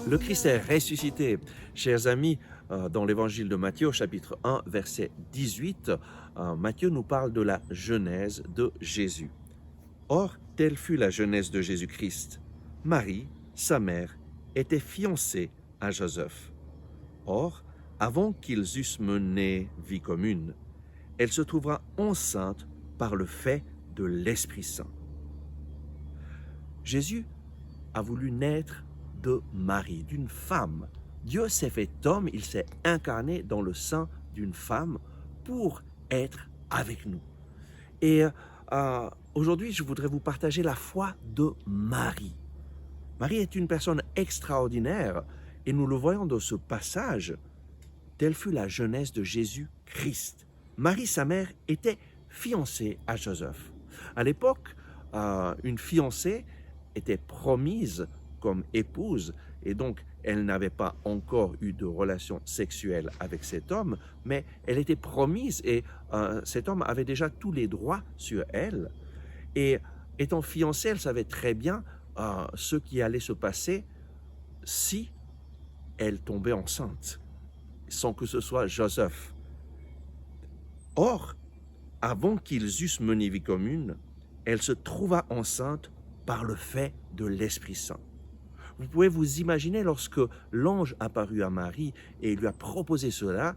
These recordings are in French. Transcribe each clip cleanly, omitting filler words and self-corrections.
Le Christ est ressuscité. Chers amis, dans l'évangile de Matthieu, chapitre 1, verset 18, Matthieu nous parle de la genèse de Jésus. Or, telle fut la genèse de Jésus-Christ. Marie, sa mère, était fiancée à Joseph. Or, avant qu'ils eussent mené vie commune, elle se trouva enceinte par le fait de l'Esprit Saint. Jésus a voulu naître de Marie, d'une femme. Dieu s'est fait homme, il s'est incarné dans le sein d'une femme pour être avec nous. Et aujourd'hui, je voudrais vous partager la foi de Marie. Marie est une personne extraordinaire et nous le voyons dans ce passage. Telle fut la jeunesse de Jésus-Christ. Marie, sa mère, était fiancée à Joseph. À l'époque, une fiancée était promise comme épouse et donc elle n'avait pas encore eu de relation sexuelle avec cet homme, mais elle était promise et cet homme avait déjà tous les droits sur elle. Et étant fiancée, elle savait très bien ce qui allait se passer si elle tombait enceinte, sans que ce soit Joseph. Or, avant qu'ils eussent mené vie commune, elle se trouva enceinte par le fait de l'Esprit Saint. Vous pouvez vous imaginer lorsque l'ange apparut à Marie et lui a proposé cela,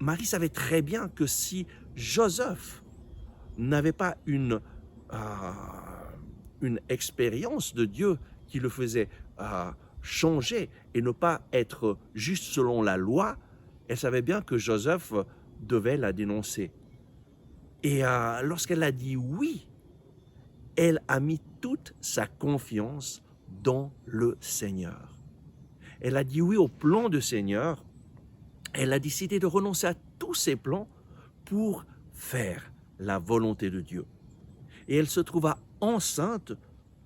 Marie savait très bien que si Joseph n'avait pas une expérience de Dieu qui le faisait changer et ne pas être juste selon la loi, elle savait bien que Joseph devait la dénoncer. Et lorsqu'elle a dit oui, elle a mis toute sa confiance dans le Seigneur. Elle a dit oui au plan du Seigneur. Elle a décidé de renoncer à tous ses plans pour faire la volonté de Dieu. Et elle se trouva enceinte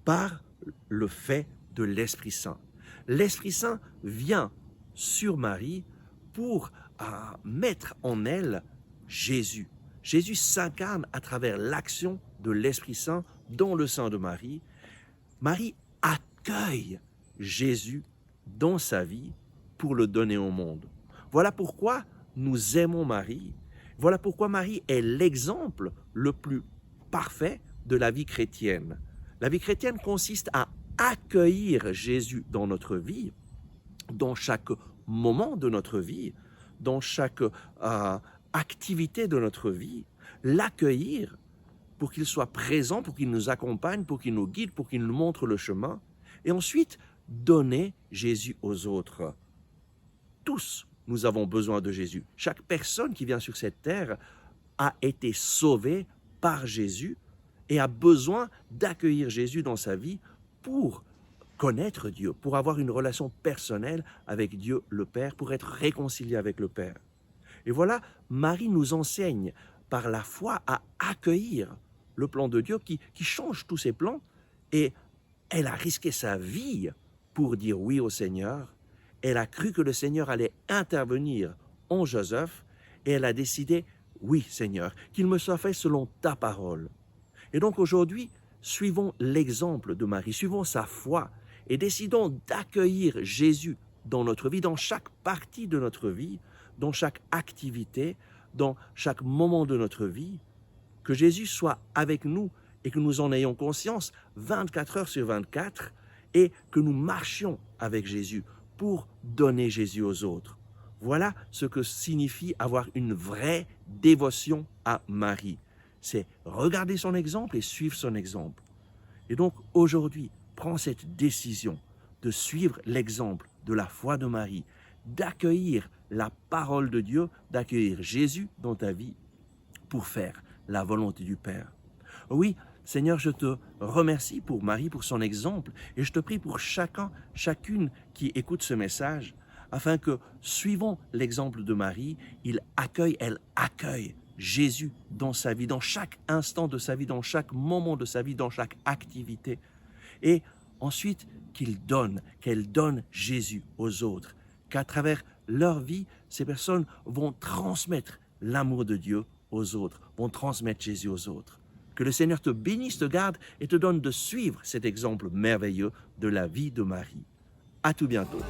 par le fait de l'Esprit Saint. L'Esprit Saint vient sur Marie pour mettre en elle Jésus. Jésus s'incarne à travers l'action de l'Esprit Saint dans le sein de Marie. Marie accueille Jésus dans sa vie pour le donner au monde. Voilà pourquoi nous aimons Marie. Voilà pourquoi Marie est l'exemple le plus parfait de la vie chrétienne. La vie chrétienne consiste à accueillir Jésus dans notre vie, dans chaque moment de notre vie, dans chaque activité de notre vie, l'accueillir pour qu'il soit présent, pour qu'il nous accompagne, pour qu'il nous guide, pour qu'il nous montre le chemin, et ensuite donner Jésus aux autres. Tous, nous avons besoin de Jésus. Chaque personne qui vient sur cette terre a été sauvée par Jésus et a besoin d'accueillir Jésus dans sa vie pour connaître Dieu, pour avoir une relation personnelle avec Dieu le Père, pour être réconcilié avec le Père. Et voilà, Marie nous enseigne par la foi à accueillir le plan de Dieu qui change tous ses plans, et elle a risqué sa vie pour dire oui au Seigneur. Elle a cru que le Seigneur allait intervenir en Joseph et elle a décidé, oui Seigneur, qu'il me soit fait selon ta parole. Et donc aujourd'hui, suivons l'exemple de Marie, suivons sa foi et décidons d'accueillir Jésus dans notre vie, dans chaque partie de notre vie, dans chaque activité, dans chaque moment de notre vie, que Jésus soit avec nous et que nous en ayons conscience 24 heures sur 24 et que nous marchions avec Jésus pour donner Jésus aux autres. Voilà ce que signifie avoir une vraie dévotion à Marie. C'est regarder son exemple et suivre son exemple. Et donc aujourd'hui, prends cette décision de suivre l'exemple de la foi de Marie, d'accueillir la parole de Dieu, d'accueillir Jésus dans ta vie pour faire la volonté du Père. Oui, Seigneur, je te remercie pour Marie, pour son exemple, et je te prie pour chacune qui écoute ce message, afin que, suivant l'exemple de Marie, elle accueille Jésus dans sa vie, dans chaque instant de sa vie, dans chaque moment de sa vie, dans chaque activité. Et ensuite, qu'elle donne Jésus aux autres, qu'à travers leur vie, ces personnes vont transmettre l'amour de Dieu aux autres, vont transmettre Jésus aux autres. Que le Seigneur te bénisse, te garde et te donne de suivre cet exemple merveilleux de la vie de Marie. À tout bientôt.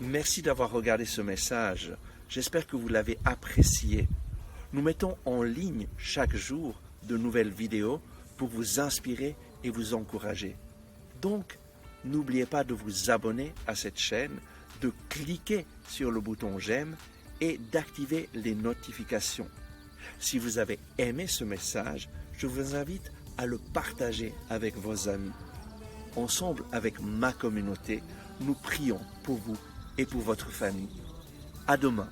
Merci d'avoir regardé ce message. J'espère que vous l'avez apprécié. Nous mettons en ligne chaque jour de nouvelles vidéos pour vous inspirer et vous encourager. Donc, n'oubliez pas de vous abonner à cette chaîne, de cliquer sur le bouton j'aime et d'activer les notifications. Si vous avez aimé ce message, je vous invite à le partager avec vos amis. Ensemble avec ma communauté, nous prions pour vous et pour votre famille. À demain.